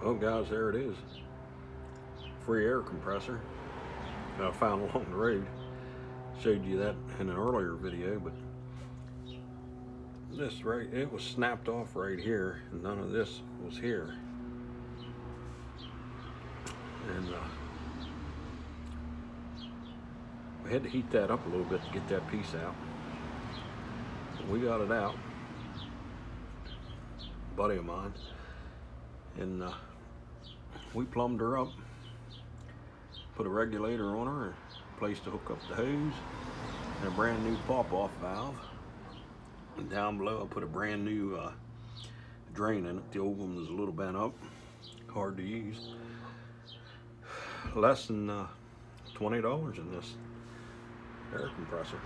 Oh guys, there it is. Free air compressor that I found along the road. Showed you that in an earlier video, but this right, it was snapped off right here, and none of this was here. And we had to heat that up a little bit to get that piece out. But we got it out, a buddy of mine, and we plumbed her up, put a regulator on her, a place to hook up the hose, and a brand new pop-off valve. And down below I put a brand new drain in it. The old one was a little bent up, hard to use. Less than $20 in this air compressor.